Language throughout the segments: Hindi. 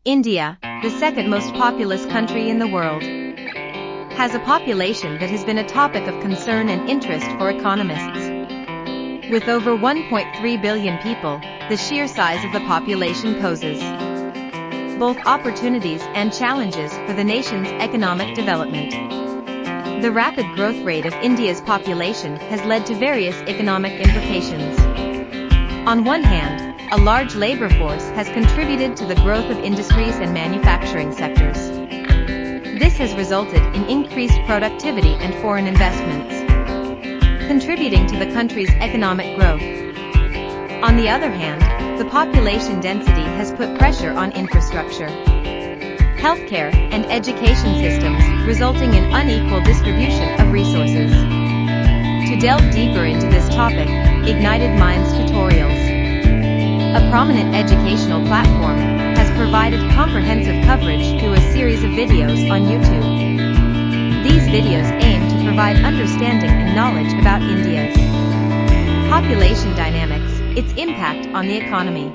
India, the second most populous country in the world, has a population that has been a topic of concern and interest for economists. With over 1.3 billion people, the sheer size of the population poses both opportunities and challenges for the nation's economic development. The rapid growth rate of India's population has led to various economic implications. On one hand, a large labor force has contributed to the growth of industries and manufacturing sectors. This has resulted in increased productivity and foreign investments, contributing to the country's economic growth. On the other hand, the population density has put pressure on infrastructure, healthcare, and education systems, resulting in unequal distribution of resources. To delve deeper into this topic, Ignited Minds Tutorials, a prominent educational platform, has provided comprehensive coverage through a series of videos on YouTube. These videos aim to provide understanding and knowledge about India's population dynamics, its impact on the economy,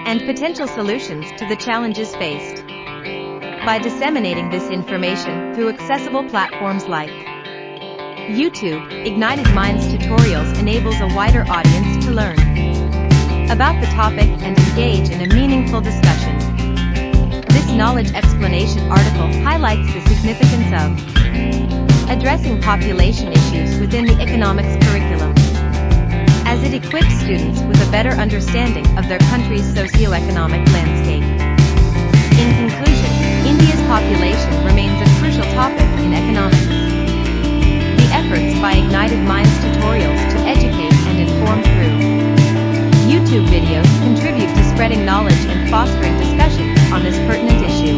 and potential solutions to the challenges faced. By disseminating this information through accessible platforms like YouTube, Ignited Minds Tutorials enables a wider audience to learn about the topic and engage in a meaningful discussion. This knowledge explanation article highlights the significance of addressing population issues within the economics curriculum, as it equips students with a better understanding of their country's socio-economic landscape. In conclusion, India's population remains a crucial topic in economics. The efforts by Ignited Minds Tutorials to educate and inform through YouTube videos contribute to spreading knowledge and fostering discussions on this pertinent issue.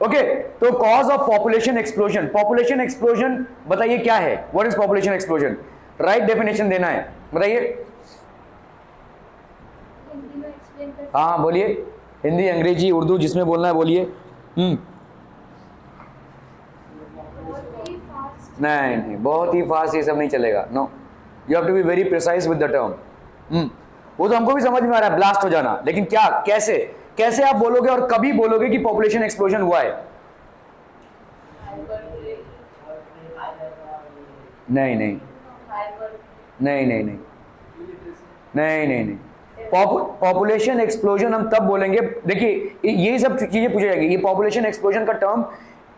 Okay, तो cause of population explosion, population explosion बताइए क्या है? What is population explosion? Right definition देना है, बताइए। हाँ बोलिए, हिंदी, अंग्रेजी, उर्दू, जिसमें बोलना है बोलिए। नहीं, बहुत ही फास्ट ये सब नहीं चलेगा। No, you have to be very precise with the term. वो तो हमको भी समझ में आ रहा है, ब्लास्ट हो जाना, लेकिन क्या, कैसे आप बोलोगे और कभी बोलोगे कि पॉपुलेशन एक्सप्लोजन हुआ है? नहीं, पॉपुलेशन एक्सप्लोजन हम तब बोलेंगे, देखिए ये सब चीजें पूछी जाएगी। ये पॉपुलेशन एक्सप्लोजन का टर्म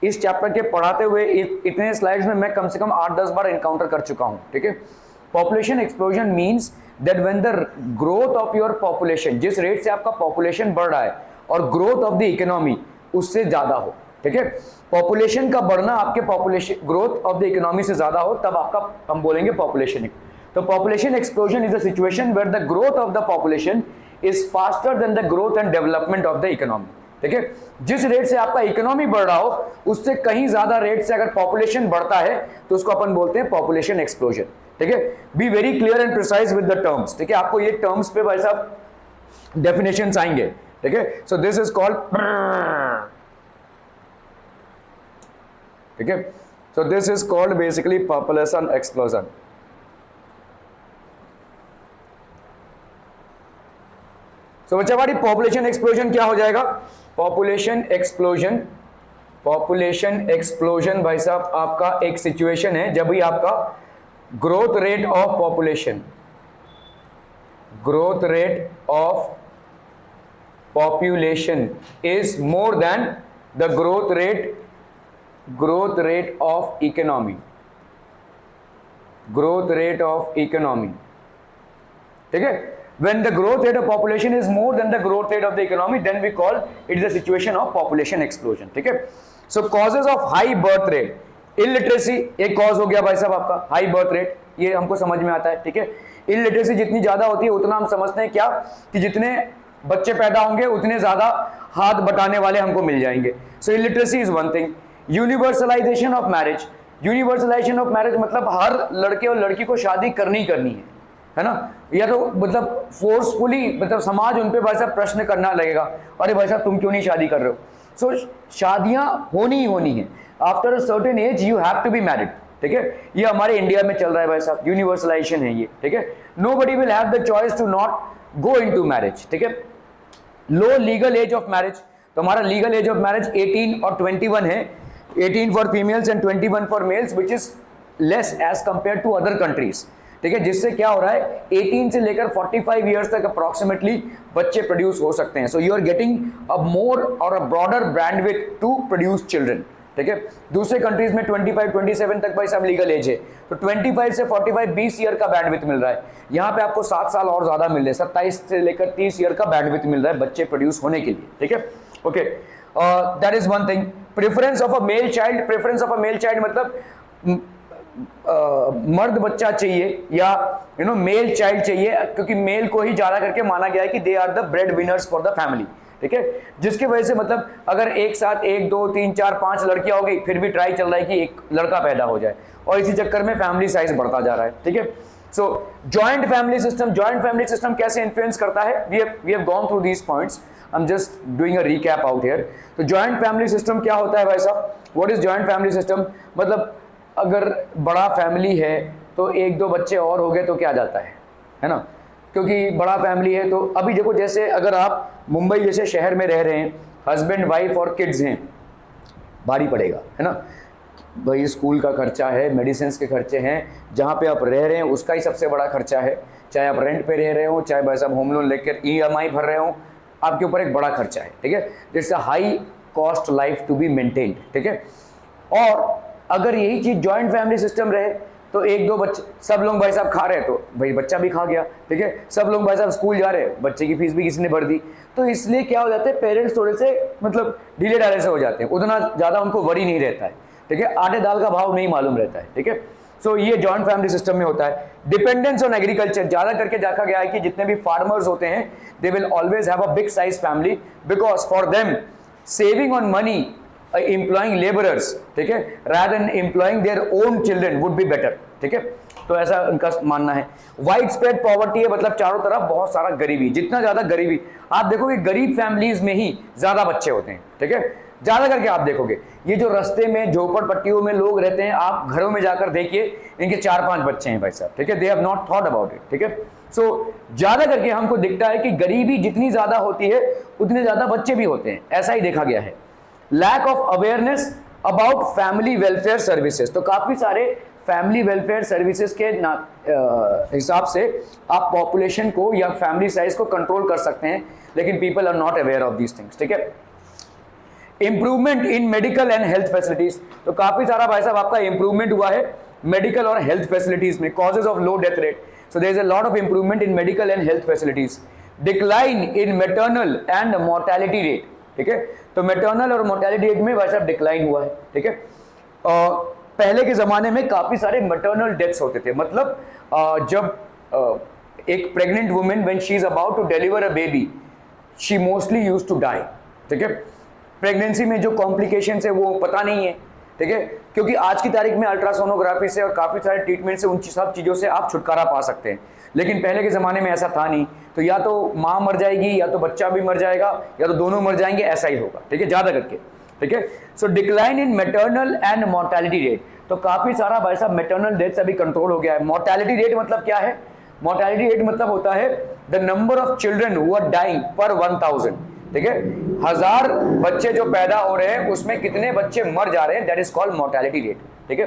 इस चैप्टर के पढ़ाते हुए इतने स्लाइड्स में मैं कम से कम 8-10 बार एनकाउंटर कर चुका हूं, ठीक है। Population explosion means that when the growth of your population, जिस रेट से आपका पॉपुलेशन बढ़ रहा है और ग्रोथ ऑफ द इकोनॉमी उससे ज्यादा हो, ठीक है। पॉपुलेशन का बढ़ना आपके population growth of the economy से ज्यादा हो, तब आपका हम बोलेंगे पॉपुलेशन। तो population explosion is a situation where the growth of the population is faster than the growth and development of the economy, ठीक है। जिस रेट से आपका इकोनॉमी बढ़ रहा हो उससे कहीं ज्यादा रेट से अगर पॉपुलेशन बढ़ता है तो उसको अपन बोलते हैं पॉपुलेशन एक्सप्लोजन, ठीक है। Be very clear and precise with the terms, ठीक है। आपको ये टर्म्स पे भाई साहब डेफिनेशंस आएंगे, ठीक है। सो दिस इज कॉल्ड, ठीक है। So this is called basically population explosion. So बच्चा हमारी पॉपुलेशन एक्सप्लोजन क्या हो जाएगा? पॉपुलेशन एक्सप्लोजन भाई साहब आपका एक सिचुएशन है जब भी आपका growth rate of population is more than the growth rate of economy, ठीक है। When the growth rate of population is more than the growth rate of the economy, then we call it is a situation of population explosion, ठीक है। So causes of high birth rate, illiteracy एक cause हो गया भाई साहब आपका, high birth rate, ये हमको समझ में आता है, ठीक है। illiteracy जितनी ज्यादा होती है उतना हम समझते हैं क्या, कि जितने बच्चे पैदा होंगे उतने ज्यादा हाथ बटाने वाले हमको मिल जाएंगे। So illiteracy is one thing। universalization of marriage मतलब हर लड़के और लड़की को शादी करनी है ना, या तो मतलब फोर्सफुली, मतलब समाज उन पे भाई साहब प्रश्न करना लगेगा, अरे भाई साहब तुम क्यों नहीं शादी कर रहे हो। सो शादियां होनी ही होनी है, after a certain age you have to be married, ठीक है, ये हमारे इंडिया में चल रहा है भाई साहब, यूनिवर्सलाइजेशन है ये, ठीक है। Nobody will have the choice to not go into marriage, ठीक है। Low legal age of marriage, तो हमारा लीगल एज ऑफ मैरिज 18 और 21 है, 18 for females and 21 for males, which is less age compare to other countries, ठीक है। जिससे क्या हो रहा है, 18 से लेकर 45 ईयर्स तक अप्रोक्सीमेटली बच्चे प्रोड्यूस हो सकते हैं। So you are getting a more और a broader bandwidth to produce children, ठीक है। दूसरे कंट्रीज में 25 27 तक भाई साहब लीगल एज है, तो 25 से 45 20 ईयर का बैंडविड्थ मिल रहा है। यहाँ पे आपको 7 साल और ज्यादा मिल रहे हैं, 27 से लेकर 30 ईयर का बैंडविड्थ मिल रहा है बच्चे प्रोड्यूस होने के लिए, ठीक है। Okay, that is one thing. Preference of a male child, preference of a male child मतलब मर्द बच्चा चाहिए या मेल चाइल्ड चाहिए, क्योंकि मेल को ही ज्यादा करके माना गया है कि they are the breadwinners for the family, ठीक है। जिसकी वजह से मतलब अगर एक साथ 1 2 3 4 5 लड़कियां हो गई, फिर भी ट्राई चल रहा है कि एक लड़का पैदा हो जाए, और इसी चक्कर में फैमिली साइज बढ़ता जा रहा है, ठीक है। सो जॉइंट फैमिली सिस्टम कैसे इन्फ्लुएंस करता है, we have gone through these points, I am just doing a recap out here. तो जॉइंट फैमिली सिस्टम क्या होता है भाई साहब, what is joint family system, मतलब अगर बड़ा फैमिली है तो 1 2 बच्चे और हो गए तो क्या जाता है ना, क्योंकि बड़ा फैमिली है। तो अभी देखो, जैसे अगर आप मुंबई जैसे शहर में रह रहे हैं, हस्बैंड वाइफ और किड्स हैं, भारी पड़ेगा, है ना भाई। स्कूल का खर्चा है, मेडिसिन के खर्चे हैं, जहाँ पे आप रह रहे हैं उसका ही सबसे बड़ा खर्चा है, चाहे आप रेंट पे रह रहे हो, चाहे भाई साहब होम लोन लेकर EMI भर रहे हो, आपके ऊपर एक बड़ा खर्चा है, ठीक है। It's a high cost life to be maintained, ठीक है। और अगर यही चीज जॉइंट फैमिली सिस्टम रहे तो 1 2 बच्चे, सब लोग भाई साहब खा रहे हैं तो भाई बच्चा भी खा गया, ठीक है। सब लोग भाई साहब स्कूल जा रहे हैं, बच्चे की फीस भी किसी ने भर दी, तो इसलिए क्या हो जाता है, पेरेंट्स थोड़े से मतलब ढीले ढाले से हो जाते हैं, उतना ज्यादा उनको वरी नहीं रहता है, ठीक है। आटे दाल का भाव नहीं मालूम रहता है, ठीक है। सो ये जॉइंट फैमिली सिस्टम में होता है। डिपेंडेंस ऑन एग्रीकल्चर, ज्यादा करके देखा गया है कि जितने भी फार्मर्स होते हैं, they will always have a big size family, because for them saving on money employing laborers, ठीक है, rather than employing their own children would be better, ठीक है। तो ऐसा उनका मानना है। वाइड स्प्रेड पॉवर्टी है, मतलब चारों तरफ बहुत सारा गरीबी, जितना ज्यादा गरीबी आप देखोगे, गरीब फैमिलीज में ही ज्यादा बच्चे होते हैं, ठीक है। ज्यादा करके आप देखोगे ये जो रास्ते में झोपड़पट्टियों में लोग रहते हैं, आप घरों में जाकर देखिए, इनके 4-5 बच्चे हैं भाई साहब, ठीक है। They have not thought about it, ठीक है। सो ज्यादा करके हमको दिखता है कि गरीबी जितनी ज्यादा होती है उतने ज्यादा बच्चे भी होते हैं, ऐसा ही देखा गया है। Lack of awareness about family welfare services, तो काफी सारे फैमिली वेलफेयर सर्विसेज के हिसाब से आप पॉपुलेशन को या फैमिली साइज को कंट्रोल कर सकते हैं, लेकिन people are not aware of these things, ठीक है। Improvement in medical and health facilities, तो काफी सारा भाई साहब आपका इंप्रूवमेंट हुआ है मेडिकल और हेल्थ फैसिलिटीज में। Causes of low death rate, so there is a lot of improvement in medical and health facilities. Decline in maternal and mortality rate, ठीक है। तो मैटरनल और मोर्टेलिटी रेट में भाई साहब डिक्लाइन हुआ है, ठीक है। पहले के जमाने में काफी सारे मैटरनल डेथ्स होते थे, मतलब जब एक pregnant women when she is about to deliver a baby, she mostly used to die, ठीक है। प्रेगनेंसी में जो कॉम्प्लिकेशंस है वो पता नहीं है, ठीक है, क्योंकि आज की तारीख में अल्ट्रासोनोग्राफी से और काफी सारे ट्रीटमेंट से उन सब चीजों से आप छुटकारा पा सकते हैं, लेकिन पहले के जमाने में ऐसा था नहीं। तो या तो माँ मर जाएगी या तो बच्चा भी मर जाएगा या तो दोनों मर जाएंगे, ऐसा ही होगा, ठीक है, ज्यादा करके, ठीक है। So decline in maternal and mortality rate, तो काफी सारा भाई साहब मैटरनल डेथ्स अभी कंट्रोल हो गया है। मोर्टेलिटी रेट मतलब क्या है, मोर्टेलिटी रेट मतलब होता है the number of children who are dying per 1000, ठीक है। 1000 बच्चे जो पैदा हो रहे हैं उसमें कितने बच्चे मर जा रहे हैं, that is called mortality rate, ठीक है।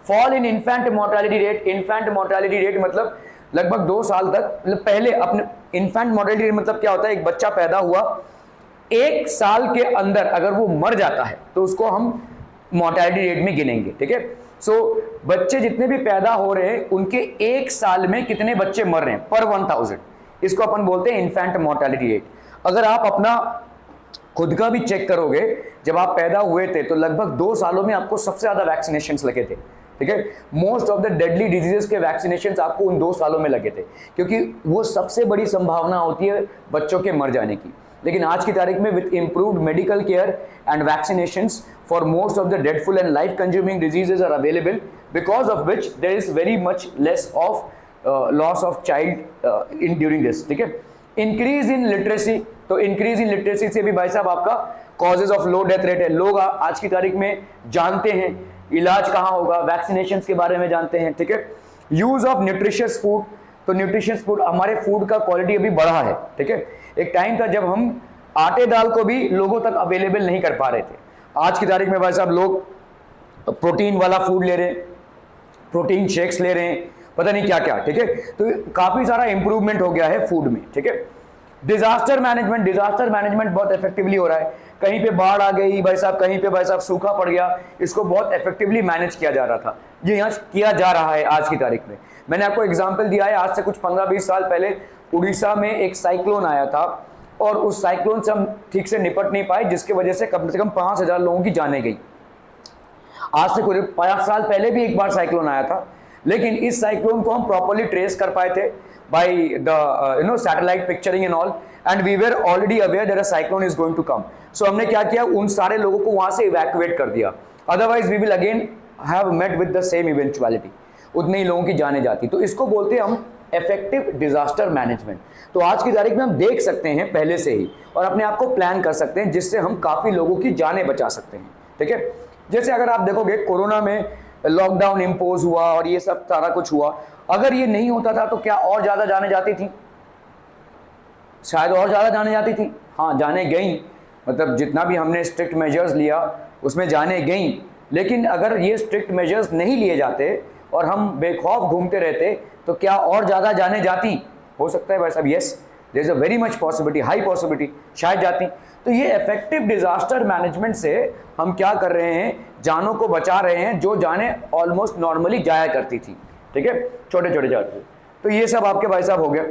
Fall in infant mortality rate, infant mortality rate मतलब लगभग 2 साल तक, मतलब पहले अपने इन्फेंट मोर्टेलिटी रेट मतलब क्या होता है, एक बच्चा पैदा हुआ 1 साल के अंदर अगर वो मर जाता है तो उसको हम मोर्टेलिटी रेट में गिनेंगे, ठीक है। सो बच्चे जितने भी पैदा हो रहे हैं उनके 1 साल में कितने बच्चे मर रहे हैं पर 1000, इसको अपन बोलते हैं इन्फेंट मोर्टेलिटी रेट। अगर आप अपना खुद का भी चेक करोगे, जब आप पैदा हुए थे तो लगभग 2 सालों में आपको सबसे ज्यादा वैक्सीनेशंस लगे थे, ठीक है। Most of the deadly diseases के वैक्सीनेशंस आपको उन 2 सालों में लगे थे, क्योंकि वो सबसे बड़ी संभावना होती है बच्चों के मर जाने की। लेकिन आज की तारीख में with improved medical care and vaccinations for most of the dreadful and life consuming diseases are available, because of which there is very much less of loss of child in during this, ठीक है। इंक्रीज इन लिटरेसी, तो इंक्रीज इन लिटरेसी से भी भाई साहब आपका causes of low death rate है। लोग आज की तारीख में जानते हैं इलाज कहाँ होगा, वैक्सीनेशन के बारे में जानते हैं, ठीक है। यूज ऑफ न्यूट्रिशियस फूड, तो न्यूट्रिशियस फूड, हमारे फूड का क्वालिटी अभी बढ़ा है, ठीक है। एक टाइम था जब हम आटे दाल को भी लोगों तक अवेलेबल नहीं कर पा रहे थे। आज की तारीख में भाई साहब लोग प्रोटीन वाला फूड ले रहे हैं, प्रोटीन शेक्स ले रहे हैं, पता नहीं क्या क्या, ठीक है। तो काफी सारा इंप्रूवमेंट हो गया है फूड में, ठीक है। डिजास्टर मैनेजमेंट बहुत इफेक्टिवली हो रहा है। कहीं पे बाढ़ आ गई भाई साहब, कहीं पे भाई साहब सूखा पड़ गया, इसको बहुत इफेक्टिवली मैनेज किया जा रहा था, ये यहाँ किया जा रहा है आज की तारीख में। मैंने आपको एग्जाम्पल दिया है, आज से कुछ 15-20 साल पहले उड़ीसा में एक साइक्लोन आया था और उस साइक्लोन से हम ठीक से निपट नहीं पाए, जिसकी वजह से कम 5,000 लोगों की जानें गई। आज से कुछ 5 साल पहले भी एक बार साइक्लोन आया था, लेकिन इस साइक्लोन को हम प्रॉपर्ली ट्रेस कर पाए थे by the satellite picturing and all, and we were already aware that a cyclone is going to come. So हमने क्या किया, उन सारे लोगों को वहां से evacuate कर दिया, otherwise we will again have met with the same eventuality, उतने ही लोगों की जाने जाती। तो इसको बोलते हैं हम effective disaster management। तो आज की तारीख में हम देख सकते हैं पहले से ही और अपने आप को प्लान कर सकते हैं, जिससे हम काफी लोगों की जानें बचा सकते हैं, ठीक है। जैसे अगर आप देखोगे कोरोना में लॉकडाउन इम्पोज हुआ और ये सब सारा कुछ हुआ, अगर ये नहीं होता था तो क्या और ज्यादा जाने जाती थी? शायद और ज्यादा जाने जाती थी। हाँ, जाने गई, मतलब जितना भी हमने स्ट्रिक्ट मेजर्स लिया उसमें जाने गई, लेकिन अगर ये स्ट्रिक्ट मेजर्स नहीं लिए जाते और हम बेखौफ घूमते रहते तो क्या और ज्यादा जाने जाती? हो सकता है भाई साहब, yes, there is a very much possibility, high possibility, शायद जाती। तो ये इफेक्टिव डिजास्टर मैनेजमेंट से हम क्या कर रहे हैं, जानों को बचा रहे हैं, जो जाने ऑलमोस्ट नॉर्मली जाया करती थी, ठीक है, छोटे छोटे जाते। तो ये सब आपके भाई साहब हो गया।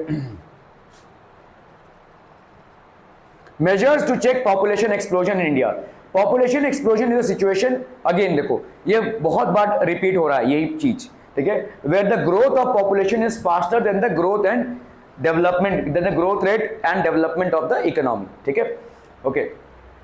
Measures to check population explosion in India. Population explosion is a situation, again देखो ये बहुत बार रिपीट हो रहा है यही चीज, ठीक है, where the growth of population is faster than the growth and development, then the growth rate and development of the economy, ठीक है। Okay,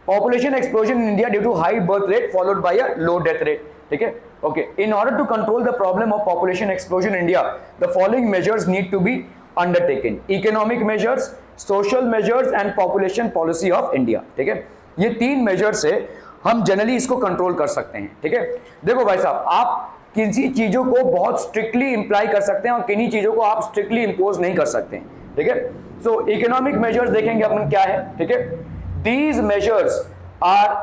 population explosion in India due to high birth rate followed by a low death rate, ठीक है। Okay, in order to control the problem of population explosion in India, the following measures need to be undertaken: economic measures, social measures and population policy of India, ठीक है। ये 3 मेजर से हम जनरली इसको कंट्रोल कर सकते हैं, ठीक है। देखो भाई साहब, आप किसी चीजों को बहुत स्ट्रिक्टली इंप्लाई कर सकते हैं और किन्हीं चीजों को आप स्ट्रिक्टली इंपोज नहीं कर सकते हैं, ठीक है। सो इकोनॉमिक मेजर्स देखेंगे अपन क्या है, ठीक है। These measures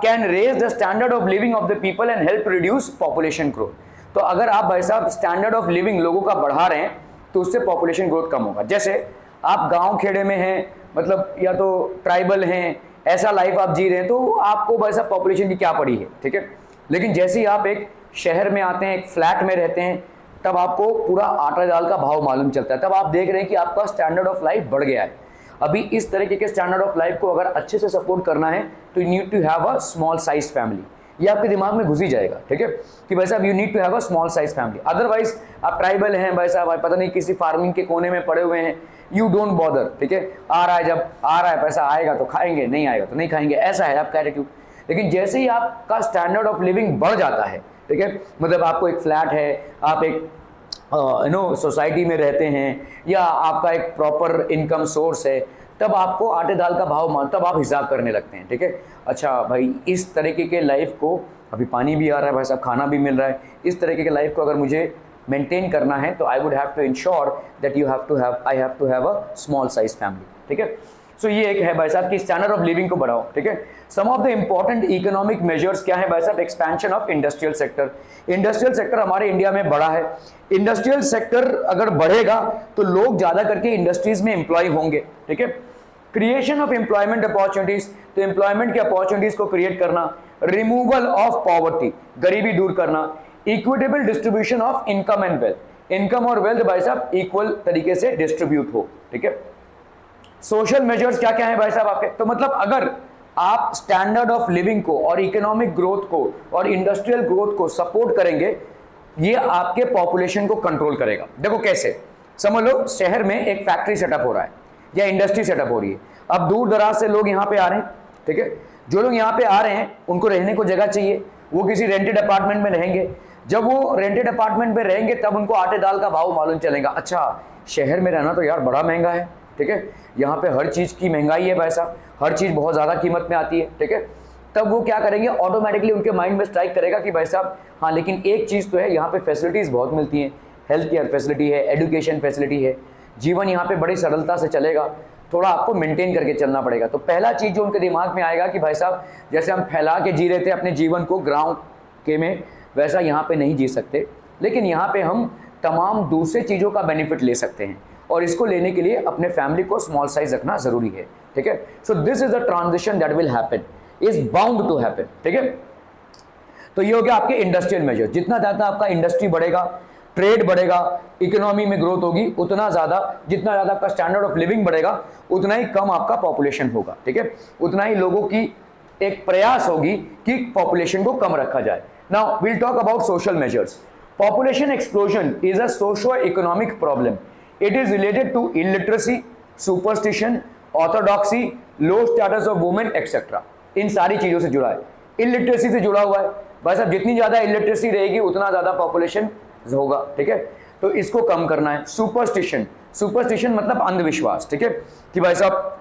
can raise the standard of living of the people and help reduce population growth। तो अगर आप भाई साहब स्टैंडर्ड ऑफ लिविंग लोगों का बढ़ा रहे हैं तो उससे पॉपुलेशन ग्रोथ कम होगा। जैसे आप गांव खेड़े में हैं, मतलब या तो ट्राइबल हैं, ऐसा लाइफ आप जी रहे हैं, तो आपको भाई साहब पॉपुलेशन की क्या पड़ी है, ठीक है। लेकिन जैसे ही आप एक शहर में आते हैं, एक फ्लैट में रहते हैं, तब आपको पूरा आटा दाल का भाव मालूम चलता है, तब आप देख रहे हैं कि आपका स्टैंडर्ड ऑफ लाइफ बढ़ गया है। अभी इस तरीके के स्टैंडर्ड ऑफ लाइफ को अगर अच्छे से सपोर्ट करना है तो you need to have a small size family. ये आपके दिमाग में घुस ही जाएगा, ठीक है, कि भाई साहब you need to have a small size family. Otherwise आप ट्राइबल हैं भाई साहब, पता नहीं किसी फार्मिंग के कोने में पड़े हुए हैं, यू डोंट बॉदर, ठीक है। आ रहा है, जब आ रहा है पैसा आएगा तो खाएंगे, नहीं आएगा तो नहीं खाएंगे, ऐसा है आपका एटीट्यूड। लेकिन जैसे ही आपका स्टैंडर्ड ऑफ लिविंग बढ़ जाता है, ठीक है, मतलब आपको एक फ्लैट है, आप एक सोसाइटी में रहते हैं, या आपका एक प्रॉपर इनकम सोर्स है, तब आपको आटे दाल का भाव तब आप हिसाब करने लगते हैं, ठीक है। अच्छा भाई, इस तरीके के लाइफ को, अभी पानी भी आ रहा है भाई साहब, खाना भी मिल रहा है, इस तरीके के लाइफ को अगर मुझे मेंटेन करना है तो I would have to ensure that I have to have a small size family, ठीक है। सो ये एक है भाई साहब कि स्टैंडर्ड ऑफ लिविंग को बढ़ाओ, ठीक है। Some of the important economic measures क्या है भाई साहब? Expansion of industrial sector. Industrial sector हमारे इंडिया में बढ़ा है। इंडस्ट्रियल सेक्टर अगर बढ़ेगा तो लोग ज्यादा करके इंडस्ट्रीज में एम्प्लॉय होंगे, ठीक है। क्रिएशन ऑफ एम्प्लॉयमेंट अपॉर्चुनिटीज, तो एम्प्लॉयमेंट की अपॉर्चुनिटीज को क्रिएट करना। रिमूवल ऑफ पॉवर्टी, गरीबी दूर करना। Equitable distribution of income and wealth, income और वेल्थ भाई साहब इक्वल तरीके से डिस्ट्रीब्यूट हो, ठीक है। सोशल मेजर्स क्या क्या है भाई साहब आपके? तो मतलब अगर आप स्टैंडर्ड ऑफ लिविंग को और इकोनॉमिक ग्रोथ को और इंडस्ट्रियल ग्रोथ को सपोर्ट करेंगे, ये आपके पॉपुलेशन को कंट्रोल करेगा। देखो कैसे, समझ लो शहर में एक फैक्ट्री सेटअप हो रहा है या इंडस्ट्री सेटअप हो रही है। अब दूर दराज से लोग यहाँ पे आ रहे हैं, ठीक है। जो लोग यहाँ पे आ रहे हैं उनको रहने को जगह चाहिए, वो किसी रेंटेड अपार्टमेंट में रहेंगे। जब वो रेंटेड अपार्टमेंट में रहेंगे तब उनको आटे दाल का भाव मालूम चलेगा। अच्छा, शहर में रहना तो यार बड़ा महंगा है, ठीक है। यहाँ पे हर चीज की महंगाई है भाई साहब, हर चीज बहुत ज्यादा कीमत में आती है, ठीक है। तब वो क्या करेंगे, ऑटोमेटिकली उनके माइंड में स्ट्राइक करेगा कि भाई साहब हाँ, लेकिन एक चीज़ तो है, यहाँ पे फैसिलिटीज़ बहुत मिलती हैं, हेल्थ केयर फैसिलिटी है, एजुकेशन फैसिलिटी है, जीवन यहाँ पे बड़ी सरलता से चलेगा, थोड़ा आपको मेंटेन करके चलना पड़ेगा। तो पहला चीज़ जो उनके दिमाग में आएगा कि भाई साहब जैसे हम फैला के जी रहे थे अपने जीवन को गाँव के में, वैसा यहाँ पे नहीं जी सकते, लेकिन यहाँ पे हम तमाम दूसरे चीज़ों का बेनिफिट ले सकते हैं, और इसको लेने के लिए अपने फैमिली को स्मॉल साइज रखना जरूरी है। ठीक है, so this is the transition that will happen, is bound to happen. ठीक है, तो ये हो गया आपके इंडस्ट्रियल मेजर। जितना ज़्यादा आपका इंडस्ट्री बढ़ेगा, ट्रेड बढ़ेगा, इकोनॉमी में ग्रोथ होगी, उतना ज़्यादा, जितना ज़्यादा आपका स्टैंडर्ड ऑफ लिविंग बढ़ेगा, उतना ही कम आपका पॉपुलेशन होगा। ठीक है, उतना ही लोगों की एक प्रयास होगी कि पॉपुलेशन को कम रखा जाए। Now will talk about social measures. Population explosion is a socio economic problem. It is related to illiteracy, superstition, orthodoxy, low status of women etcetera. इन सारी चीज़ों से जुड़ा है, इलिटरेसी से जुड़ा हुआ है। भाई साहब जितनी ज़्यादा इलिटरेसी रहेगी उतना ज़्यादा पॉपुलेशन होगा। ठीक है, तो इसको कम करना है। सुपरस्टिशन, सुपरस्टिशन मतलब अंधविश्वास। ठीक है, कि भाई साहब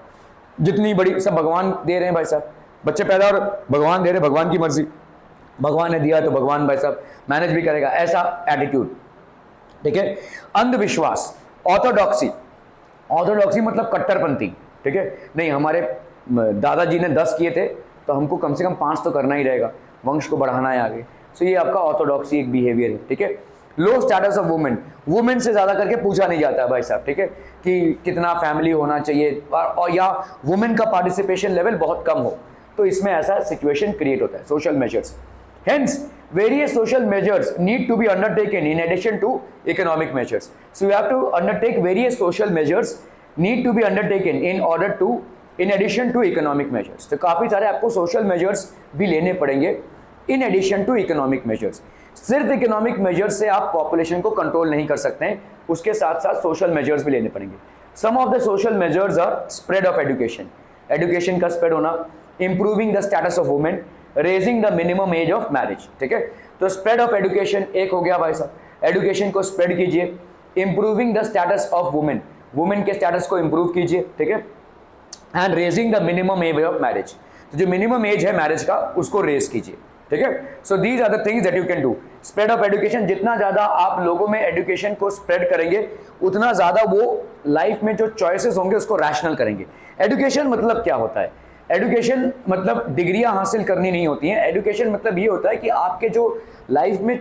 जितनी बड़ी सब भगवान दे रहे हैं, भाई साहब बच्चे पैदा और भगवान दे रहे हैं, भगवान की मर्जी, भगवान ने दिया तो भगवान भाई साहब मैनेज भी करेगा, ऐसा एटीट्यूड। ठीक है, अंधविश्वास। ऑर्थोडॉक्सी, ऑर्थोडॉक्सी मतलब कट्टरपंथी। ठीक है, नहीं हमारे दादाजी ने 10 किए थे तो हमको कम से कम 5 तो करना ही रहेगा, वंश को बढ़ाना है आगे। सो ये आपका ऑर्थोडॉक्सी एक बिहेवियर है। ठीक है, लो स्टेटस ऑफ वुमेन, वुमेन से ज़्यादा करके पूछा नहीं जाता है भाई साहब। ठीक है, कि कितना फैमिली होना चाहिए, और या वुमेन का पार्टिसिपेशन लेवल बहुत कम हो, तो इसमें ऐसा सिचुएशन क्रिएट होता है। Social measures, hence various social measures need to be undertaken in addition to economic measures. So you have to undertake various social measures need to be undertaken in addition to economic measures. तो काफ़ी सारे आपको social measures भी लेने पड़ेंगे in addition to economic measures. सिर्फ इकोनॉमिक मेजर्स से आप पॉपुलेशन को कंट्रोल नहीं कर सकते हैं, उसके साथ साथ सोशल मेजर्स भी लेने पड़ेंगे। Some of the social measures are spread of education, education का स्प्रेड होना, improving the status of women, raising the minimum age of marriage. ठीक है, तो स्प्रेड ऑफ एजुकेशन एक हो गया भाई साहब, एजुकेशन को स्प्रेड कीजिए। Improving the status of women, women के स्टेटस को इंप्रूव कीजिए। ठीक है, and raising the minimum age of marriage, तो जो मिनिमम एज है मैरिज का उसको रेज कीजिए। ठीक है, so these are the things that you can do. Spread of education, जितना ज़्यादा आप लोगों में एजुकेशन को स्प्रेड करेंगे उतना ज़्यादा वो लाइफ में जो चॉइसेस होंगे उसको रैशनल करेंगे। एजुकेशन मतलब क्या होता है? एजुकेशन मतलब डिग्रियां हासिल करनी नहीं होती हैं। एजुकेशन मतलब ये होता है कि आपके जो लाइफ में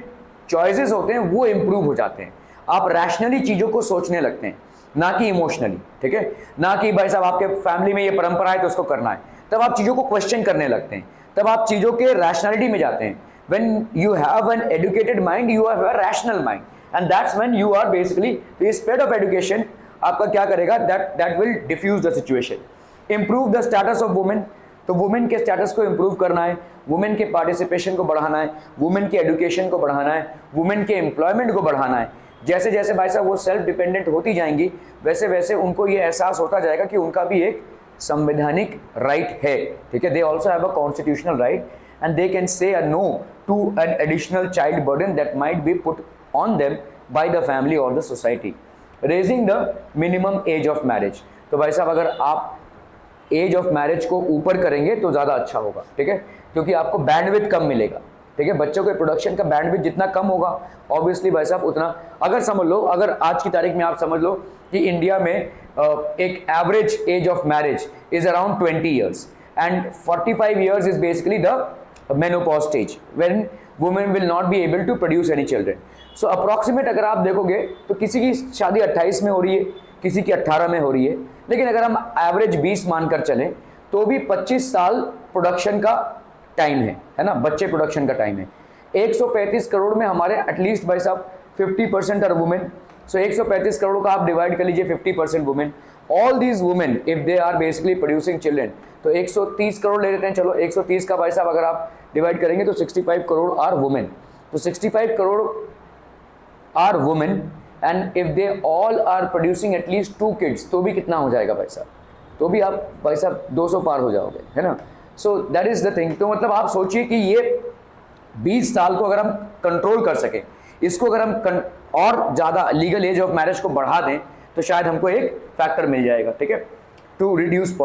चॉइसेस होते हैं वो इंप्रूव हो जाते हैं, आप रैशनली चीज़ों को सोचने लगते हैं, ना कि इमोशनली। ठीक है, ना कि भाई साहब आपके फैमिली में ये परंपरा है तो उसको करना है, तब आप चीज़ों को क्वेश्चन करने लगते हैं, तब आप चीज़ों के रैशनलिटी में जाते हैं। When you have an educated mind, you have a rational mind, and that's when you are basically the spread of education आपका क्या करेगा, that will diffuse the situation. Improve the status of women, तो वुमेन के स्टेटस को इंप्रूव करना है, वुमेन के पार्टिसिपेशन को बढ़ाना है, वुमेन के एजुकेशन को बढ़ाना है, वुमेन के एम्प्लॉयमेंट को बढ़ाना है। जैसे जैसे भाई साहब वो सेल्फ डिपेंडेंट होती जाएंगी वैसे वैसे उनको ये एहसास होता जाएगा कि उनका भी एक संवैधानिक राइट है। ठीक है, they also have a constitutional right and they can say a no to an additional child burden that might be put on them by the family or the society. Raising the minimum age of marriage, तो भाई साहब अगर आप एज ऑफ मैरिज को ऊपर करेंगे तो ज़्यादा अच्छा होगा। ठीक है, क्योंकि आपको बैंडविड्थ कम मिलेगा। ठीक है, बच्चों के प्रोडक्शन का बैंडविड्थ जितना कम होगा ऑब्वियसली भाई साहब उतना, अगर समझ लो, अगर आज की तारीख में आप समझ लो कि इंडिया में एक average age of marriage is around 20 years and 45 years is basically the menopause stage when women will not be able to produce any children. So approximate अगर आप देखोगे तो किसी की शादी 28 में हो रही है, किसी की 18 में हो रही है, लेकिन अगर हम एवरेज 20 मानकर चलें तो भी 25 साल प्रोडक्शन का टाइम है ना, बच्चे प्रोडक्शन का टाइम है। 135 करोड़ में हमारे एटलीस्ट भाई साहब 50% आर वुमेन। सो 135 करोड़ का आप डिवाइड कर लीजिए 50% women. All these women if they are basically producing children, तो 130 करोड़ ले लेते हैं, चलो 130 का भाई साहब अगर आप डिवाइड करेंगे तो 65 करोड़ आर वुमेन। तो 65 crore are women and if they all are producing at least 2 kids, तो भी कितना हो जाएगा भाई साहब, तो भी आप भाई साहब 200 पार हो जाओगे, है ना। So that is the thing. तो मतलब आप सोचिए कि ये 20 साल को अगर हम कंट्रोल कर सकें, इसको अगर हम और ज़्यादा लीगल एज ऑफ मैरिज को बढ़ा दें तो शायद हमको एक फैक्टर मिल जाएगा। ठीक है, to reduce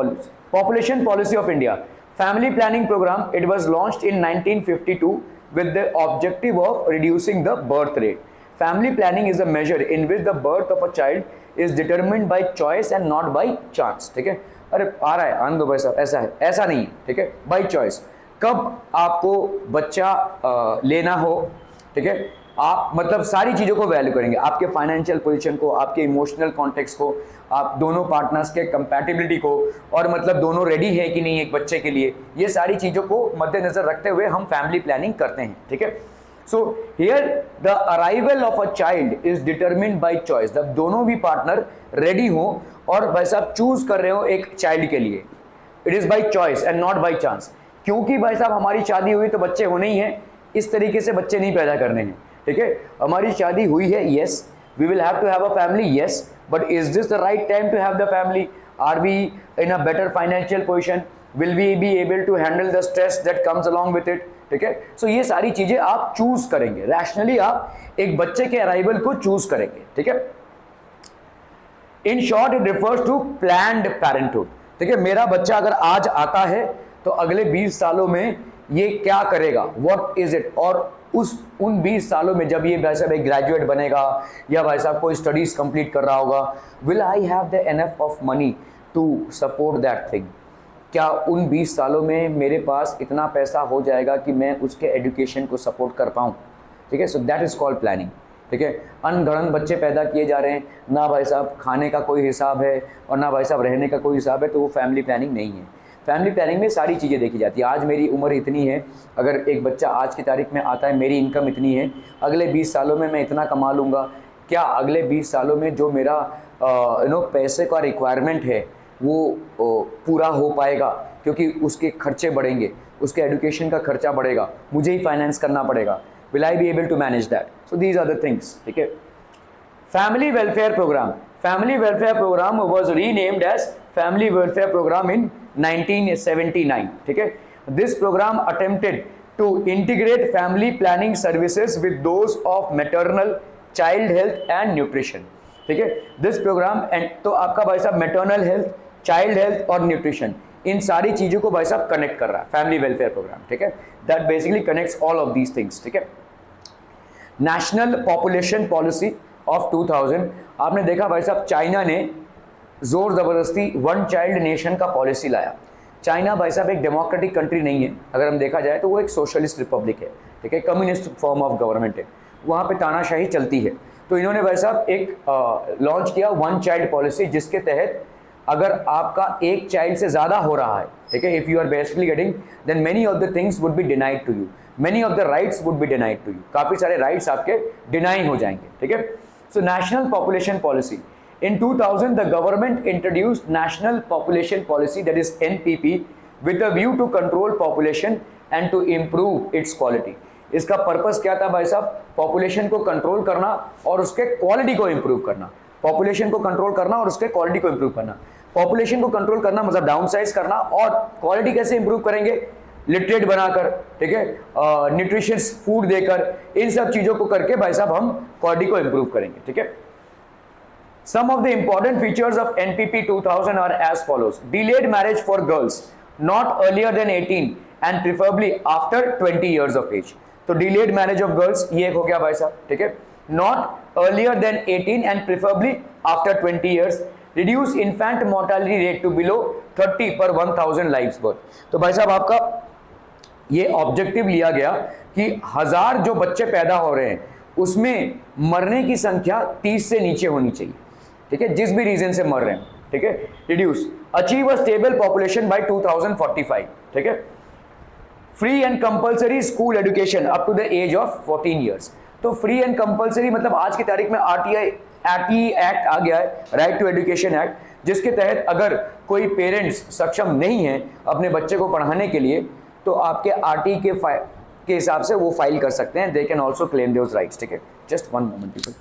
population policy of India. Family planning program, it was launched in 1952 with the objective of reducing the birth rate. Family planning is a measure in which the birth of a child is determined by choice and not by chance. ठीक है, अरे आ रहा है आनंद भाई साहब, ऐसा है, ऐसा नहीं है, ठीक है, बाई चॉइस। कब आपको बच्चा लेना हो, ठीक है, आप मतलब सारी चीज़ों को वैल्यू करेंगे, आपके फाइनेंशियल पोजीशन को, आपके इमोशनल कॉन्टेक्स्ट को, आप दोनों पार्टनर्स के कंपैटिबिलिटी को, और मतलब दोनों रेडी है कि नहीं एक बच्चे के लिए, ये सारी चीज़ों को मद्देनजर रखते हुए हम फैमिली प्लानिंग करते हैं। ठीक है, so here the arrival of a child is determined by choice. जब दोनों भी पार्टनर रेडी हो और भाई साहब चूज कर रहे हो एक चाइल्ड के लिए, it is by choice and not by chance. क्योंकि भाई साहब हमारी शादी हुई तो बच्चे होने ही हैं, इस तरीके से बच्चे नहीं पैदा करने हैं। ठीक है, हमारी शादी हुई है, yes we will have to have a family, yes, but is this the right time to have the family? Are we in a better financial position? Will we be able to handle the stress that comes along with it? ठीक है, सो ये सारी चीजें आप चूज करेंगे, रैशनली आप एक बच्चे के अराइवल को चूज करेंगे। ठीक है, in short it refers to planned parenthood. ठीक है, मेरा बच्चा अगर आज आता है तो अगले 20 सालों में ये क्या करेगा, व्हाट इज इट, और उन 20 सालों में जब ये भाई साहब एक ग्रेजुएट बनेगा या भाई साहब कोई स्टडीज कंप्लीट कर रहा होगा, will I have the enough of money to support that thing? क्या उन 20 सालों में मेरे पास इतना पैसा हो जाएगा कि मैं उसके एजुकेशन को सपोर्ट कर पाऊँ? ठीक है, so that is called planning. ठीक है, अनगढ़ंत बच्चे पैदा किए जा रहे हैं, ना भाई साहब खाने का कोई हिसाब है और ना भाई साहब रहने का कोई हिसाब है, तो वो फैमिली प्लानिंग नहीं है। फैमिली प्लानिंग में सारी चीज़ें देखी जाती है। आज मेरी उम्र इतनी है, अगर एक बच्चा आज की तारीख में आता है, मेरी इनकम इतनी है, अगले 20 सालों में मैं इतना कमा लूँगा, क्या अगले 20 सालों में जो मेरा पैसे का रिक्वायरमेंट है वो पूरा हो पाएगा? क्योंकि उसके खर्चे बढ़ेंगे, उसके एजुकेशन का खर्चा बढ़ेगा, मुझे ही फाइनेंस करना पड़ेगा। Will I be able to manage that? So these are the things. ठीक है, Family Welfare Program. Family Welfare Program was renamed as Family Welfare Program in 1979. ठीक है, this program attempted to integrate family planning services with those of maternal, child health and nutrition. ठीक है, this program and तो आपका भाई साहब maternal health, child health और nutrition, इन सारी चीज़ों को भाई साहब कनेक्ट कर रहा है फैमिली वेलफेयर प्रोग्राम। ठीक है, that basically connects all of these things. ठीक है, नेशनल पॉपुलेशन पॉलिसी ऑफ 2000, आपने देखा भाई साहब चाइना ने जोर ज़बरदस्ती वन चाइल्ड नेशन का पॉलिसी लाया। चाइना भाई साहब एक डेमोक्रेटिक कंट्री नहीं है, अगर हम देखा जाए तो वो एक सोशलिस्ट रिपब्लिक है। ठीक है, कम्युनिस्ट फॉर्म ऑफ गवर्नमेंट है, वहाँ पे तानाशाही चलती है। तो इन्होंने भाई साहब एक लॉन्च किया वन चाइल्ड पॉलिसी, जिसके तहत अगर आपका एक चाइल्ड से ज़्यादा हो रहा है, ठीक है, if you are basically getting, then many of the things would be denied to you, many of the rights would be denied to you, काफ़ी सारे राइट्स आपके डिनाई हो जाएंगे। ठीक है, so national population policy in 2000 the government introduced national population policy, that is NPP, with a view to control population and to improve its quality. इसका पर्पस क्या था भाई साहब? पॉपुलेशन को कंट्रोल करना और उसके क्वालिटी को इम्प्रूव करना। पॉपुलेशन को कंट्रोल करना और उसके क्वालिटी को इम्प्रूव करना। पॉपुलेशन को कंट्रोल करना मतलब डाउन साइज करना, और क्वालिटी कैसे इंप्रूव करेंगे? लिटरेट बनाकर, ठीक है, न्यूट्रिशियस फूड देकर, इन सब चीजों को करके भाई साहब हम क्वालिटी को इंप्रूव करेंगे। ठीक है, some of the important features of NPP 2000 are as follows: delayed marriage for girls not earlier than 18 and preferably after 20 years of age. तो डिलेड मैरिज ऑफ गर्ल्स ये हो गया भाई साहब। ठीक है, not earlier than 18 and preferably after 20 years. Reduce infant mortality rate to below 30 per 1000 lives birth. तो भाई साहब आपका ये ऑब्जेक्टिव लिया गया कि 1000 जो बच्चे पैदा हो रहे हैं उसमें मरने की संख्या 30 से नीचे होनी चाहिए। ठीक है, जिस भी रीजन से मर रहे हैं। ठीक है, reduce, achieve a stable population by 2045। ठीक है, free and compulsory school education up to the age of 14 years. तो फ्री एंड कंपल्सरी मतलब आज की तारीख में RTI एक्ट आ गया है, राइट टू एजुकेशन एक्ट, जिसके तहत अगर कोई पेरेंट्स सक्षम नहीं है अपने बच्चे को पढ़ाने के लिए तो आपके RT के हिसाब से वो फाइल कर सकते हैं। They can also claim those rights. ठीक है, जस्ट वन मोमेंट पीपल।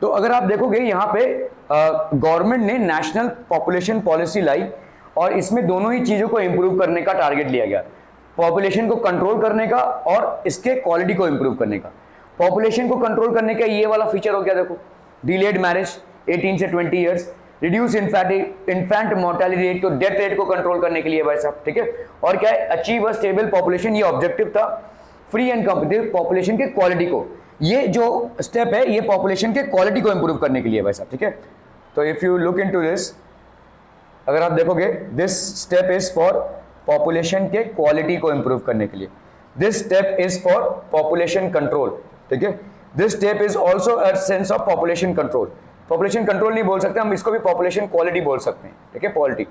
तो अगर आप देखोगे यहाँ पे गवर्नमेंट ने नेशनल पॉपुलेशन पॉलिसी लाई और इसमें दोनों ही चीज़ों को इंप्रूव करने का टारगेट लिया गया, पॉपुलेशन को कंट्रोल करने का और इसके क्वालिटी को इंप्रूव करने का। पॉपुलेशन को कंट्रोल करने का ये वाला फीचर हो गया, देखो, डिलेड मैरिज 18 से 20 years, reduce infant mortality rate, तो डेथ रेट को कंट्रोल करने के लिए भाई साहब, ठीक है। और क्या है, अचीव अ स्टेबल पॉपुलेशन, ये ऑब्जेक्टिव था। फ्री एंड कॉम्पिटिटिव, पॉपुलेशन के क्वालिटी को, ये जो स्टेप है ये पॉपुलेशन के क्वालिटी को इंप्रूव करने के लिए भाई साहब, ठीक है। तो if you look into this, अगर आप देखोगे, this step is for population के क्वालिटी को इंप्रूव करने के लिए, this step is for population control, ठीक है। This step is also a sense of population control, population control नहीं बोल सकते हम, इसको भी पॉपुलेशन क्वालिटी बोल सकते हैं, ठीक है, क्वालिटी।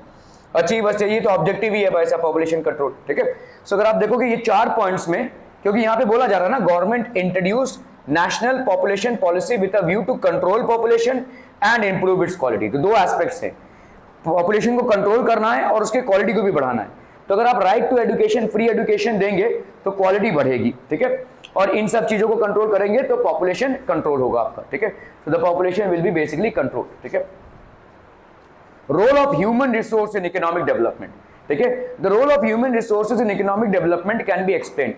अचीव चाहिए तो ऑब्जेक्टिव ही है भाई साहब पॉपुलेशन कंट्रोल, ठीक है। सो अगर आप देखोगे ये 4 पॉइंट्स में, क्योंकि यहां पे बोला जा रहा है ना, government introduce national population policy with a view to control population and improve its quality, तो 2 एस्पेक्ट्स हैं, पॉपुलेशन को कंट्रोल करना है और उसके क्वालिटी को भी बढ़ाना है। तो अगर आप right to education, free education देंगे तो क्वालिटी बढ़ेगी, ठीक है, और इन सब चीजों को कंट्रोल करेंगे तो पॉपुलेशन कंट्रोल होगा आपका, ठीक है। So the population will be basically control, ठीक है। Role of human resource in economic development, ठीक है। The role of human resources in economic development can be explain.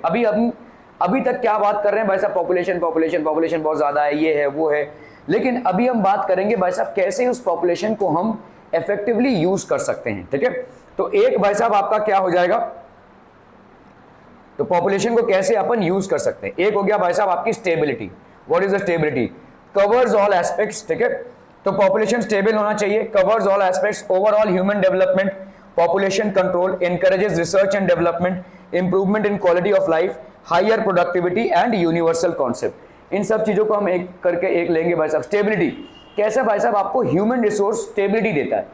अभी तक क्या बात कर रहे हैं भाई साहब, पॉपुलेशन पॉपुलेशन पॉपुलेशन बहुत ज्यादा है, ये है वो है, लेकिन अभी हम बात करेंगे भाई साहब कैसे उस पॉपुलेशन को हम इफेक्टिवली यूज कर सकते हैं, ठीक है। तो एक भाई साहब आपका क्या हो जाएगा, तो पॉपुलेशन को कैसे अपन यूज कर सकते हैं, एक हो गया भाई साहब आपकी stability. What is the stability? Covers all aspects, ठीक है। तो पॉपुलेशन स्टेबल होना चाहिए, covers all aspects, overall human development, population control, encourages research and development, improvement in quality of life, higher productivity and universal concept. इन सब चीजों को हम एक करके एक लेंगे भाई साहब। स्टेबिलिटी कैसे भाई साहब, आपको ह्यूमन रिसोर्स स्टेबिलिटी देता है।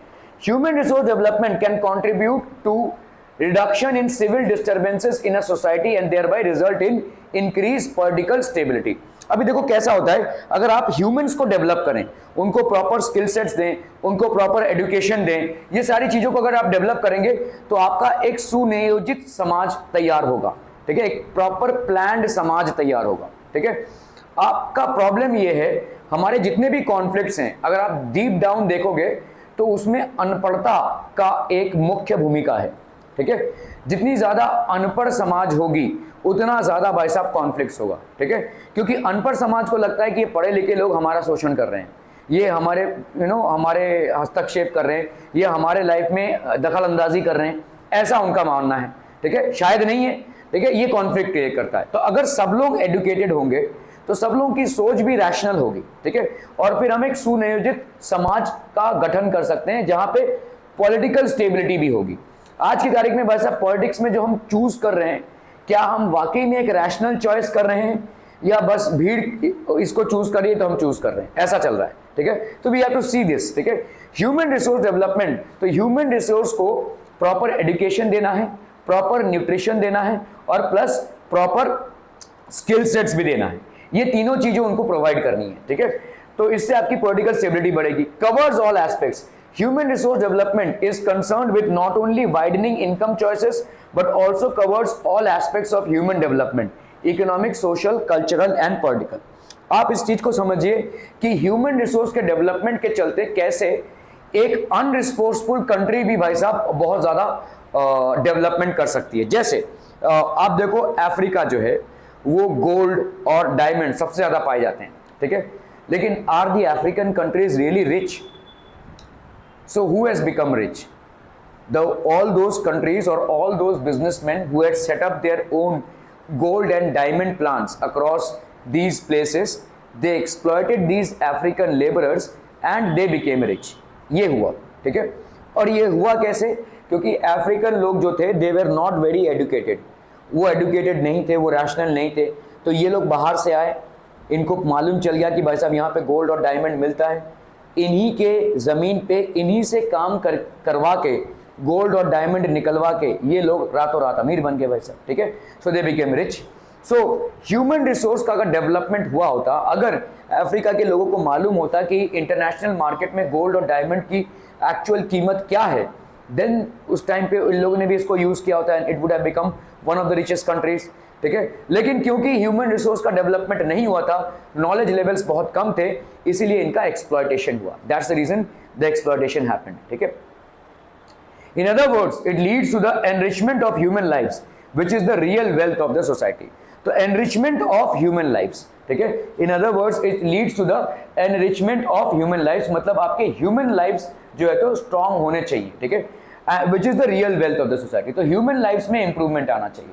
Human resource development can contribute to reduction in civil disturbances in a society and thereby result in increase political stability. अभी देखो कैसा होता है, अगर आप ह्यूमंस को डेवलप करें, उनको प्रॉपर स्किल सेट्स दें, उनको प्रॉपर एजुकेशन दें, ये सारी चीजों को अगर आप डेवलप करेंगे तो आपका एक सुनियोजित समाज तैयार होगा, ठीक है, एक प्रॉपर प्लान्ड समाज तैयार होगा, ठीक है। आपका प्रॉब्लम ये है, हमारे जितने भी कॉन्फ्लिक्ट्स हैं, अगर आप डीप डाउन देखोगे तो उसमें अनपढ़ता का एक मुख्य भूमिका है, ठीक है। जितनी ज्यादा अनपढ़ समाज होगी उतना ज्यादा भाई साहब कॉन्फ्लिक्ट्स होगा, ठीक है, क्योंकि अनपढ़ समाज को लगता है कि ये पढ़े लिखे लोग हमारा शोषण कर रहे हैं, ये हमारे हमारे हस्तक्षेप कर रहे हैं, ये हमारे लाइफ में दखल अंदाजी कर रहे हैं, ऐसा उनका मानना है, ठीक है। शायद नहीं है, ठीक है, ये कॉन्फ्लिक्ट क्रिएट करता है। तो अगर सब लोग एजुकेटेड होंगे तो सब लोगों की सोच भी रैशनल होगी, ठीक है, और फिर हम एक सुनियोजित समाज का गठन कर सकते हैं जहां पे पॉलिटिकल स्टेबिलिटी भी होगी। आज की तारीख में भाई साहब पॉलिटिक्स में जो हम चूज कर रहे हैं, क्या हम वाकई में एक रैशनल चॉइस कर रहे हैं या बस भीड़ इसको चूज करिए तो हम चूज कर रहे हैं, ऐसा चल रहा है, ठीक है। तो we have to see this, ठीक है। ह्यूमन रिसोर्स डेवलपमेंट, तो ह्यूमन रिसोर्स को प्रॉपर एजुकेशन देना है, प्रॉपर न्यूट्रिशन देना है और प्लस प्रॉपर स्किल सेट्स भी देना है, ये तीनों चीजें उनको प्रोवाइड करनी है, ठीक है। तो इससे आपकी पॉलिटिकल स्टेबिलिटी बढ़ेगी। Covers all aspects, human resource development is concerned with not only widening income choices but also covers all aspects of human development, economic, social, cultural and political। आप इस चीज को समझिए कि ह्यूमन रिसोर्स के डेवलपमेंट के चलते कैसे एक अनरिसोर्सफुल कंट्री भी भाई साहब बहुत ज्यादा डेवलपमेंट कर सकती है। जैसे आप देखो अफ्रीका जो है वो गोल्ड और डायमंड सबसे ज्यादा पाए जाते हैं, ठीक है, लेकिन are the African countries really rich? So who has become rich? All those countries or all those businessmen who had set up their own gold and diamond plants across these places, they exploited these African laborers and they became rich। ये हुआ, ठीक है। और ये हुआ कैसे? क्योंकि अफ्रीकन लोग जो थे they were not very educated, वो एडुकेटेड नहीं थे, वो रैशनल नहीं थे, तो ये लोग बाहर से आए, इनको मालूम चल गया कि भाई साहब यहाँ पे गोल्ड और डायमंड मिलता है, इन्हीं के जमीन पे इन्हीं से काम करवा के गोल्ड और डायमंड निकलवा के ये लोग रातों रात अमीर बन गए भाई साहब, ठीक है। So they became rich. So human resource का अगर डेवलपमेंट हुआ होता, अगर अफ्रीका के लोगों को मालूम होता कि इंटरनेशनल मार्केट में गोल्ड और डायमंड की एक्चुअल कीमत क्या है, देन उस टाइम पे इन लोगों ने भी इसको यूज किया होता है, it would have become one of the richest countries, ठीक है। लेकिन क्योंकि ह्यूमन रिसोर्स का डेवलपमेंट नहीं हुआ था, नॉलेज लेवल्स बहुत कम थे, इसीलिए इनका एक्सप्लॉयटेशन हुआ। That's the reason the exploitation happened, ठीक है। In other words it leads to the enrichment of human lives which is the real wealth of the society. तो एनरिचमेंट ऑफ ह्यूमन लाइफ्स, ठीक है, in other words it leads to the enrichment of human lifes, मतलब आपके ह्यूमन लाइफ्स जो है तो स्ट्रांग होने चाहिए, ठीक है, which is the real wealth of the society. तो ह्यूमन लाइफ्स में इंप्रूवमेंट आना चाहिए।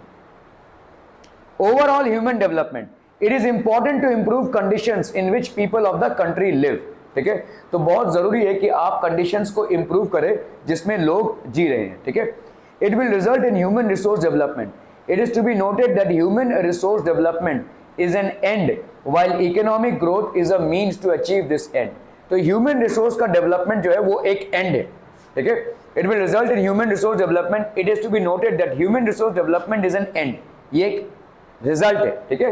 Overall human development, it is important to improve conditions in which people of the country live, ठीक है, तो बहुत जरूरी है कि आप कंडीशंस को इंप्रूव करें जिसमें लोग जी रहे हैं, ठीक है। It will result in human resource development. It is to be noted that human resource development is an end while economic growth is a means to achieve this end। तो ह्यूमन रिसोर्स का डेवलपमेंट जो है वो एक एंड है, ठीक है। It will result in human resource development. It is to be noted that human resource development is an end, ये एक रिजल्ट है, ठीक है।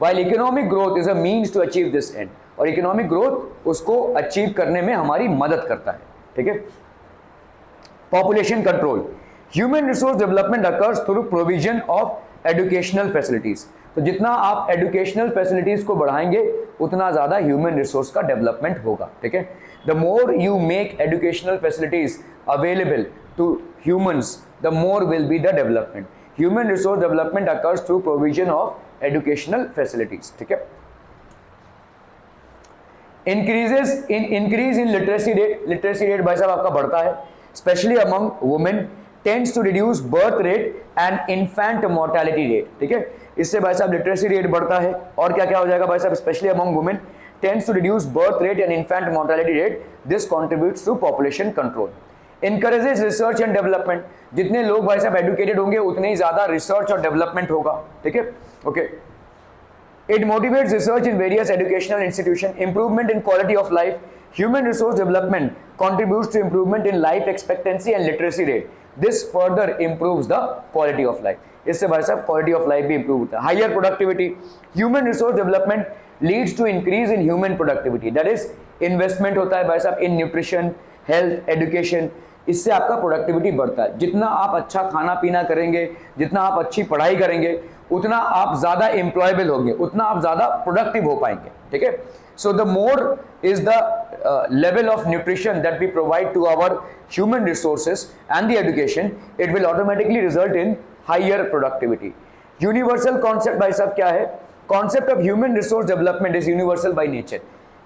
while economic growth is a means to achieve this end, और इकोनॉमिक ग्रोथ उसको अचीव करने में हमारी मदद करता है, ठीक है। Population control, human resource development occurs through provision of educational facilities. तो जितना आप एजुकेशनल फैसिलिटीज को बढ़ाएंगे उतना ज्यादा ह्यूमन रिसोर्स का डेवलपमेंट होगा, ठीक है। The more you make educational facilities available to humans the more will be the development. Human resource development occurs through provision of educational facilities, ठीक है। Increase in literacy rate, literacy rate भाई साहब आपका बढ़ता है, specially among women, tends to reduce birth rate and infant mortality rate, ठीक है। इससे भाई साहब लिटरेसी रेट बढ़ता है और क्या क्या हो जाएगा भाई साहब, specially among women, tends to reduce birth rate and infant mortality rate, this contributes to population control. Encourages research and development, जितने लोग भाई साहब एजुकेटेड होंगे उतने ही ज्यादा रिसर्च और डेवलपमेंट होगा, ठीक है, okay. It motivates research in various educational institutions, improvement in quality of life. Human resource development contributes to improvement in life expectancy and literacy rate. This further improves the quality of life. इससे भाई साहब quality of life भी improve होता है। Higher productivity. Human resource development leads to increase in human productivity. That is investment होता है भाई साहब in nutrition, health, education. इससे आपका प्रोडक्टिविटी बढ़ता है। जितना आप अच्छा खाना पीना करेंगे, जितना आप अच्छी पढ़ाई करेंगे, उतना आप ज्यादा एम्प्लॉयबल होंगे, उतना आप ज्यादा प्रोडक्टिव हो पाएंगे, ठीक है। So the more is the level of nutrition that we provide to our human resources and the education, it will automatically result in higher productivity. Universal concept भाई साहब क्या है? Concept of human resource development is universal by nature.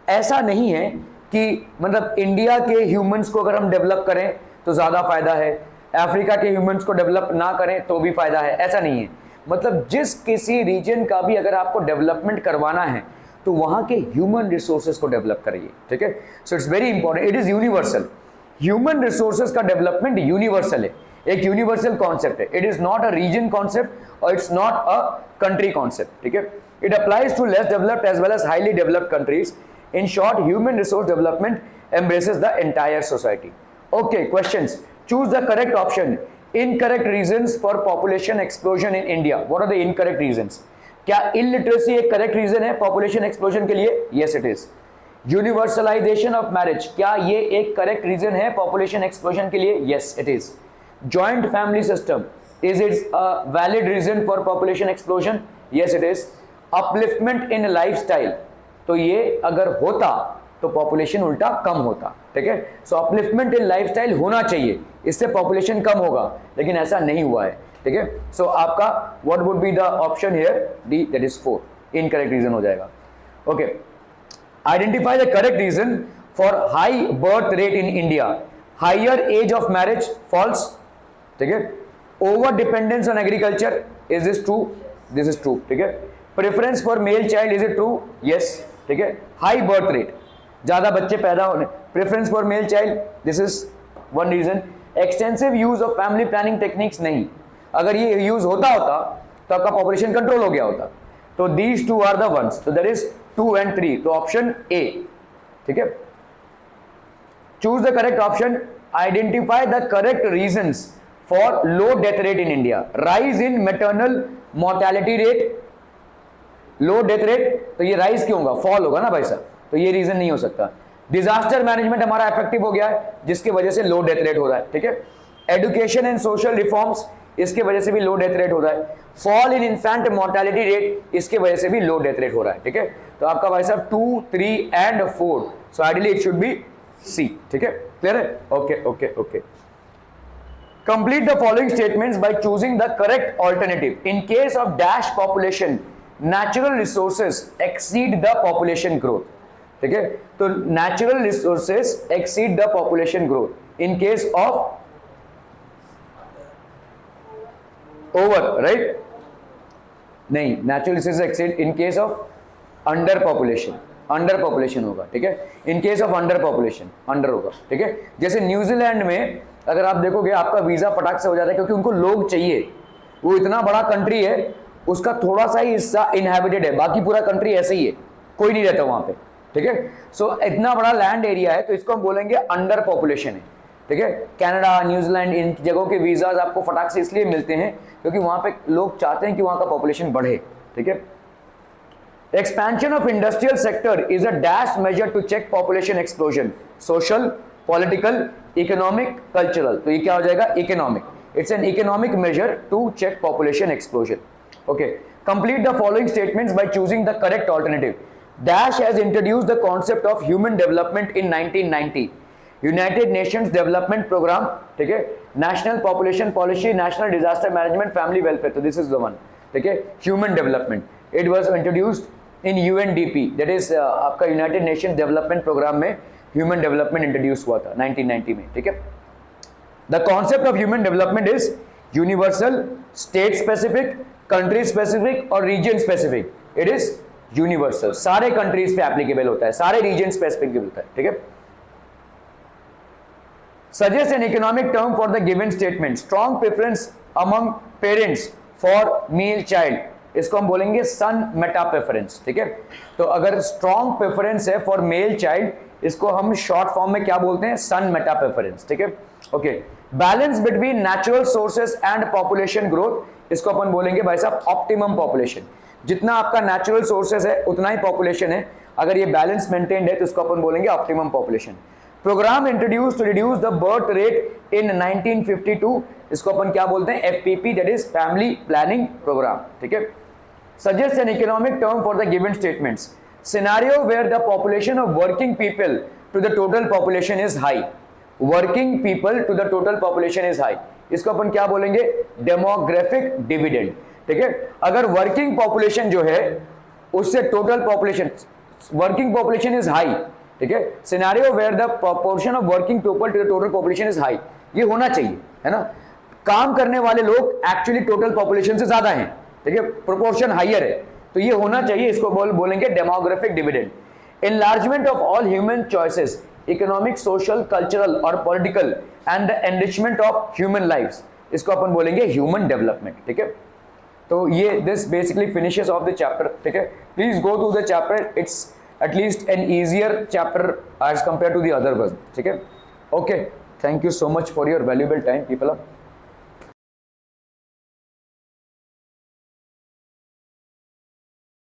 ऐसा नहीं है कि मतलब इंडिया के ह्यूमंस को अगर हम डेवलप करें तो ज्यादा फायदा है, अफ्रीका के ह्यूमंस को डेवलप ना करें तो भी फायदा है, ऐसा नहीं है। मतलब जिस किसी रीजन का भी अगर आपको डेवलपमेंट करवाना है तो वहां के ह्यूमन रिसोर्सेज को डेवलप करिए, ठीक है। So it's very important, it is universal. Human resources का डेवलपमेंट यूनिवर्सल है, एक यूनिवर्सल कॉन्सेप्ट है। It is not a region concept और it's not a country concept, ठीक है। It applies to less developed as well as highly developed countries. In short, human resource development embraces the entire society. Okay, questions. Choose the correct option. Incorrect reasons for population explosion in India. What are the incorrect reasons? क्या illiteracy एक correct reason है population explosion के लिए? Yes, it is. Universalization of marriage, क्या ये एक correct reason है population explosion के लिए? Yes, it is. Joint family system, is it a valid reason for population explosion? Yes, it is. Upliftment in lifestyle, तो ये अगर होता तो पॉपुलेशन उल्टा कम होता, ठीक है। सो अपलिफ्टमेंट इन लाइफस्टाइल होना चाहिए, इससे पॉपुलेशन कम होगा, लेकिन ऐसा नहीं हुआ है, ठीक है। सो आपका what would be the option here? D, that is 4, incorrect reason हो जाएगा। Okay, identify the correct reason for high birth rate in India. Higher age of marriage, falls, ठीक है। Over dependence on agriculture, is this true? This is true, ठीक है। Preference for male child, is it true? Yes, ठीक है। हाई बर्थ रेट, ज्यादा बच्चे पैदा होने, preference for male child, this is one reason. Extensive use of family planning techniques, नहीं, अगर ये यूज होता तो आपका पॉपुलेशन कंट्रोल हो गया होता। तो these two are the ones, तो दैट इज 2 and 3, तो ऑप्शन ए, ठीक है। Choose the correct option. Identify the correct reasons for low death rate in India. Rise in maternal mortality rate, low death rate, तो ये राइज क्यों होगा? फॉल होगा ना भाई साहब, तो ये रीजन नहीं हो सकता। डिजास्टर मैनेजमेंट हमारा इफेक्टिव हो गया है जिसकी वजह से लो डेथ रेट हो रहा है, ठीक है। एजुकेशन एंड सोशल रिफॉर्म्स, इसके वजह से भी लो डेथ रेट हो रहा है। Fall in infant mortality rate, इसके वजह से भी लो डेथ रेट हो रहा है, ठीक है। तो आपका भाई साहब 2, 3 and 4, so ideally it should be C, ठीक है। क्लियर है? Okay okay okay. Complete the following statements by choosing the correct alternative. In case of dash population natural resources exceed the population growth, ठीक है। तो natural resources exceed the population growth in case of over, right, नहीं, natural resources exceed in case of under population, under population होगा, ठीक है। In case of under population, under होगा, ठीक है। जैसे न्यूजीलैंड में अगर आप देखोगे आपका वीजा फटाक से हो जाता है क्योंकि उनको लोग चाहिए, वो इतना बड़ा कंट्री है, उसका थोड़ा सा ही हिस्सा इनहैबिटेड है, बाकी पूरा कंट्री ऐसे ही है, कोई नहीं रहता वहां पे, ठीक है। सो इतना बड़ा लैंड एरिया है, तो इसको हम बोलेंगे अंडर पॉपुलेशन है, ठीक है। कनाडा, न्यूजीलैंड, इन जगहों के वीजाज आपको फटाक से इसलिए मिलते हैं क्योंकि वहां पे लोग चाहते हैं कि वहां का पॉपुलेशन बढ़े, ठीक है। Expansion of industrial sector is a dash measure to check population explosion, social, political, economic, cultural. तो ये क्या हो जाएगा? Economic. It's an economic measure to check population explosion. Okay. Complete the following statements by choosing the correct alternative. Dash has introduced the concept of human development in 1990. United Nations Development Program, ठीक है, National Population Policy, National Disaster Management, Family Welfare. तो this is the one, ठीक है, human development. It was introduced in UNDP, that is आपका यूनाइटेड नेशन डेवलपमेंट प्रोग्राम में ह्यूमन डेवलपमेंट इंट्रोड्यूस हुआ था 1990 में, ठीक है। The concept of human development is universal, state specific, country specific और region specific. It is universal, सारे कंट्रीज पे एप्लीकेबल होता है, सारे रीजन स्पेसिफिक होता है, ठीक है। Suggest an economic term for the given statement, strong preference among parents for male child, इसको हम बोलेंगे सन मेटा प्रेफरेंस, ठीक है। तो अगर स्ट्रॉन्ग प्रेफरेंस है फॉर मेल चाइल्ड, इसको हम शॉर्ट फॉर्म में क्या बोलते हैं? सन मेटा प्रेफरेंस, ठीक है। Okay, balance between natural sources and population growth, इसको अपन बोलेंगे भाई साहब ऑप्टिमम पॉपुलेशन। जितना आपका नेचुरल सोर्सेस है उतना ही पॉपुलेशन है, अगर ये बैलेंस मेंटेन्ड है तो इसको अपन बोलेंगे optimum population. Program introduce to reduce the birth rate in 1952, इसको अपन क्या बोलते हैं? FPP, that is family planning program, ठीक है। Suggest an economic term for the given statements. Scenario where the population of working people to the total population is high. Working people to the total population is high. इसको अपन क्या बोलेंगे? Demographic dividend, ठीक है। अगर वर्किंग पॉपुलेशन जो है उससे total population, working population is high, ठीक है। Scenario where the proportion of working people to the total population is high, ये होना चाहिए, है ना। काम करने वाले लोग एक्चुअली टोटल पॉपुलेशन से ज्यादा हैं, ठीक है, प्रोपोर्शन हाइयर है, तो ये होना चाहिए, इसको बोलेंगे demographic dividend. Enlargement of all human choices, economic, social, cultural और political and the enrichment of human lives, इसको अपन बोलेंगे ह्यूमन डेवलपमेंट, ठीक है। तो ये this basically finishes of the chapter, ठीक है। Please go through the chapter, it's at least an easier chapter as compare to the other one, ठीक है। Okay, thank you so much for your valuable time people.